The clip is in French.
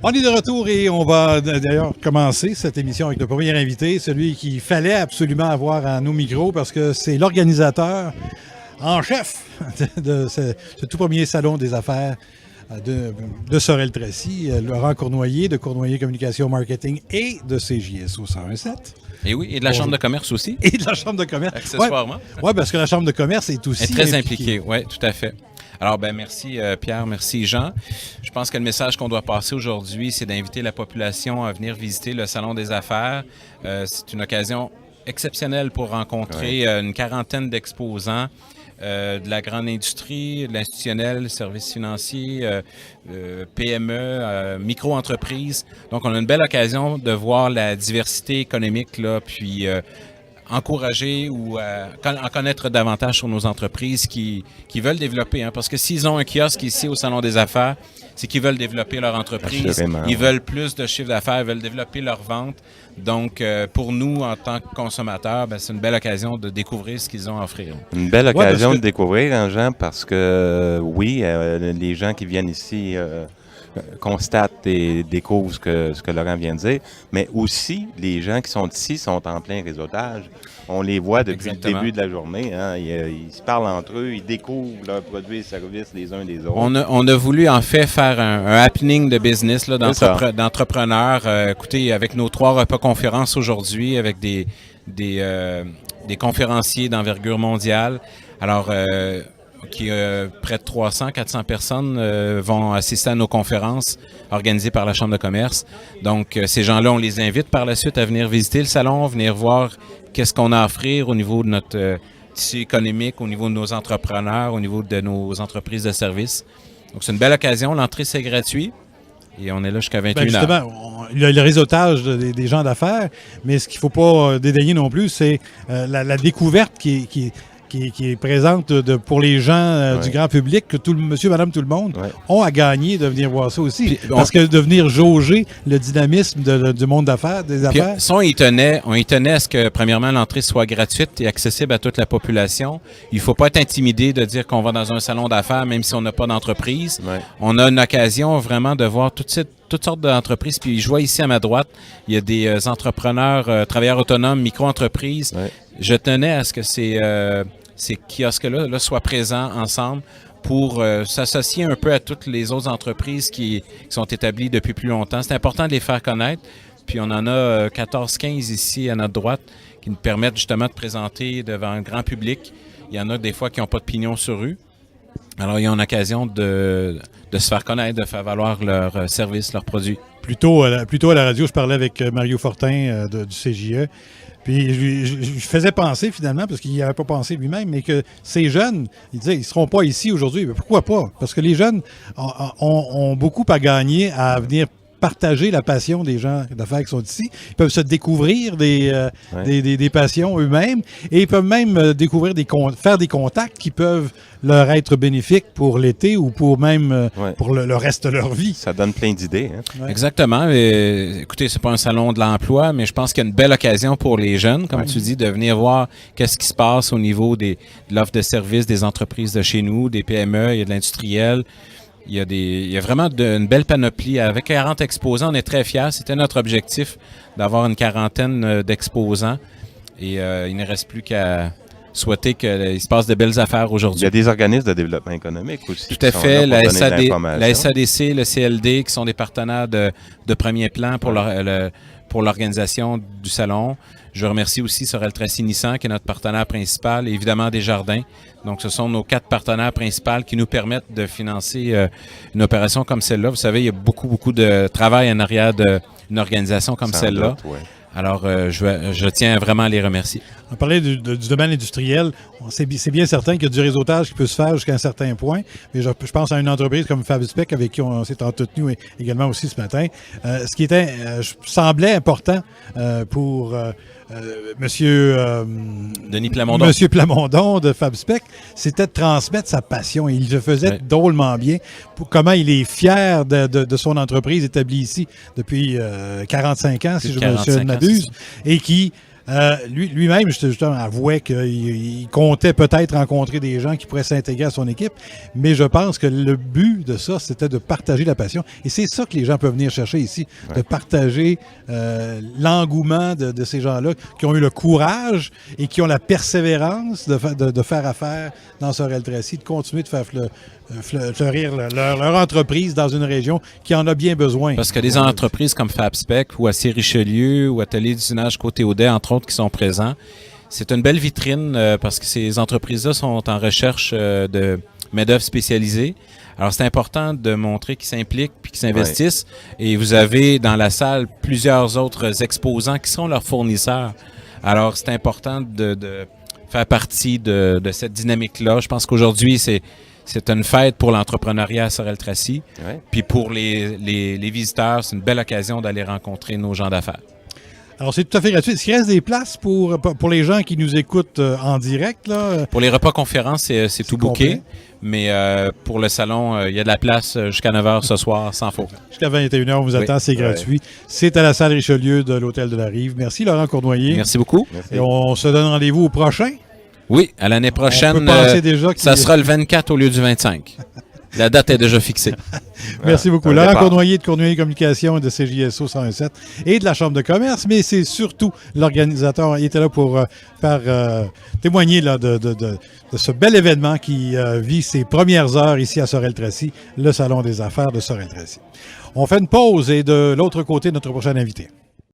On est de retour et on va d'ailleurs commencer cette émission avec le premier invité, celui qu'il fallait absolument avoir à nos micros parce que c'est l'organisateur en chef de ce tout premier salon des affaires de Sorel-Tracy, Laurent Cournoyer de Cournoyer Communication Marketing et de CJSO 101.7. Et oui, et de la Chambre de commerce aussi. Et de la Chambre de commerce. Accessoirement. Oui, parce que la Chambre de commerce est aussi très impliquée. Oui, tout à fait. Alors, merci Pierre, merci Jean. Je pense que le message qu'on doit passer aujourd'hui, c'est d'inviter la population à venir visiter le Salon des affaires. C'est une occasion exceptionnelle pour rencontrer une quarantaine d'exposants de la grande industrie, de l'institutionnel, services financiers, PME, micro-entreprises. Donc, on a une belle occasion de voir la diversité économique, là, puis encourager ou en connaître davantage sur nos entreprises qui veulent développer. Hein, parce que s'ils ont un kiosque ici au Salon des affaires, c'est qu'ils veulent développer leur entreprise. Assurément, ils veulent plus de chiffre d'affaires, ils veulent développer leur vente. Donc, pour nous, en tant que consommateurs, c'est une belle occasion de découvrir ce qu'ils ont à offrir. Une belle occasion de découvrir, hein, Jean, parce que oui, les gens qui viennent ici constatent et découvrent ce que Laurent vient de dire, mais aussi les gens qui sont ici sont en plein réseautage. On les voit depuis le début de la journée. Hein. Ils se parlent entre eux, ils découvrent leurs produits et services les uns des autres. On a voulu en fait faire un happening de business là, d'entrepreneurs. Écoutez, avec nos 3 repas conférences aujourd'hui, avec des conférenciers d'envergure mondiale. Alors, près de 300-400 personnes vont assister à nos conférences organisées par la Chambre de commerce. Donc, ces gens-là, on les invite par la suite à venir visiter le salon, venir voir qu'est-ce qu'on a à offrir au niveau de notre tissu économique, au niveau de nos entrepreneurs, au niveau de nos entreprises de services. Donc, c'est une belle occasion. L'entrée, c'est gratuit. Et on est là jusqu'à 21h. Justement, il y a le réseautage des gens d'affaires, mais ce qu'il ne faut pas dédaigner non plus, c'est la découverte qui est présente pour les gens du grand public, que monsieur, madame, tout le monde ont à gagner de venir voir ça aussi. Puis, parce que de venir jauger le dynamisme du monde d'affaires, des affaires. Ça, on y tenait à ce que, premièrement, l'entrée soit gratuite et accessible à toute la population. Il ne faut pas être intimidé de dire qu'on va dans un salon d'affaires, même si on n'a pas d'entreprise. Ouais. On a une occasion vraiment de voir toutes sortes d'entreprises. Puis je vois ici à ma droite, il y a des entrepreneurs, travailleurs autonomes, micro-entreprises. Ouais. Je tenais à ce que ces kiosques-là soient présents ensemble pour s'associer un peu à toutes les autres entreprises qui sont établies depuis plus longtemps. C'est important de les faire connaître. Puis on en a 14-15 ici à notre droite qui nous permettent justement de présenter devant un grand public. Il y en a des fois qui n'ont pas de pignon sur rue. Alors, il y a une occasion de se faire connaître, de faire valoir leurs services, leurs produits. Plus tôt à la radio, je parlais avec Mario Fortin du CJE. Puis je faisais penser finalement, parce qu'il n'y avait pas pensé lui-même, mais que ces jeunes, il disait, ils ne seront pas ici aujourd'hui. Mais pourquoi pas? Parce que les jeunes ont beaucoup à gagner à venir partager la passion des gens d'affaires qui sont ici. Ils peuvent se découvrir des passions eux-mêmes et ils peuvent même faire des contacts qui peuvent leur être bénéfiques pour l'été ou pour même pour le reste de leur vie. Ça donne plein d'idées. Hein? Ouais. Exactement. Écoutez, c'est pas un salon de l'emploi, mais je pense qu'il y a une belle occasion pour les jeunes, comme tu dis, de venir voir qu'est-ce qui se passe au niveau de l'offre de services des entreprises de chez nous, des PME, il y a de l'industriel. Il y a vraiment une belle panoplie. Avec 40 exposants, on est très fiers. C'était notre objectif d'avoir une quarantaine d'exposants. Et il ne reste plus qu'à souhaiter qu'il se passe de belles affaires aujourd'hui. Il y a des organismes de développement économique aussi. Tout à fait. La SADC, le CLD, qui sont des partenaires de premier plan pour l'organisation du salon. Je remercie aussi Sorel-Tracy Nissan, qui est notre partenaire principal, et évidemment Desjardins. Donc, ce sont nos 4 partenaires principaux qui nous permettent de financer une opération comme celle-là. Vous savez, il y a beaucoup de travail en arrière d'une organisation comme celle-là. Alors, je tiens vraiment à les remercier. On parlait du domaine industriel. C'est bien certain qu'il y a du réseautage qui peut se faire jusqu'à un certain point. Mais je pense à une entreprise comme FabSpec avec qui on s'est entretenu également aussi ce matin. Ce qui semblait important pour Monsieur Denis Plamondon. Monsieur Plamondon de FabSpec, c'était de transmettre sa passion. Et il le faisait drôlement bien. Comment il est fier de son entreprise établie ici depuis 45 ans, si je ne m'abuse, et qui Lui-même, justement, avouait qu'il comptait peut-être rencontrer des gens qui pourraient s'intégrer à son équipe, mais je pense que le but de ça, c'était de partager la passion. Et c'est ça que les gens peuvent venir chercher ici, de partager l'engouement de ces gens-là qui ont eu le courage et qui ont la persévérance de faire affaire dans Sorel-Tracy, de continuer de faire fleurir leur entreprise dans une région qui en a bien besoin. Parce que des entreprises comme FabSpec ou Acier Richelieu ou Atelier d'usinage Côté-Audet, entre autres, qui sont présents, c'est une belle vitrine parce que ces entreprises-là sont en recherche de main-d'œuvre spécialisée. Alors, c'est important de montrer qu'ils s'impliquent puis qu'ils s'investissent. Et vous avez dans la salle plusieurs autres exposants qui sont leurs fournisseurs. Alors, c'est important de faire partie de cette dynamique-là. Je pense qu'aujourd'hui, c'est une fête pour l'entrepreneuriat à Sorel-Tracy. Puis pour les visiteurs, c'est une belle occasion d'aller rencontrer nos gens d'affaires. Alors, c'est tout à fait gratuit. Est-ce qu'il reste des places pour les gens qui nous écoutent en direct, là? Pour les repas conférences, c'est tout booké. Mais pour le salon, il y a de la place jusqu'à 9h ce soir, sans faute. Jusqu'à 21h, on vous attend, c'est gratuit. C'est à la salle Richelieu de l'Hôtel de la Rive. Merci, Laurent Cournoyer. Merci beaucoup. Merci. Et on se donne rendez-vous au prochain. Oui, à l'année prochaine, ça sera le 24 au lieu du 25. La date est déjà fixée. Merci beaucoup. Laurent Cournoyer de Cournoyer Communication de CJSO 101.7 et de la Chambre de commerce, mais c'est surtout l'organisateur. Il était là pour témoigner là, de ce bel événement qui vit ses premières heures ici à Sorel-Tracy, le Salon des affaires de Sorel-Tracy. On fait une pause et de l'autre côté, notre prochain invité.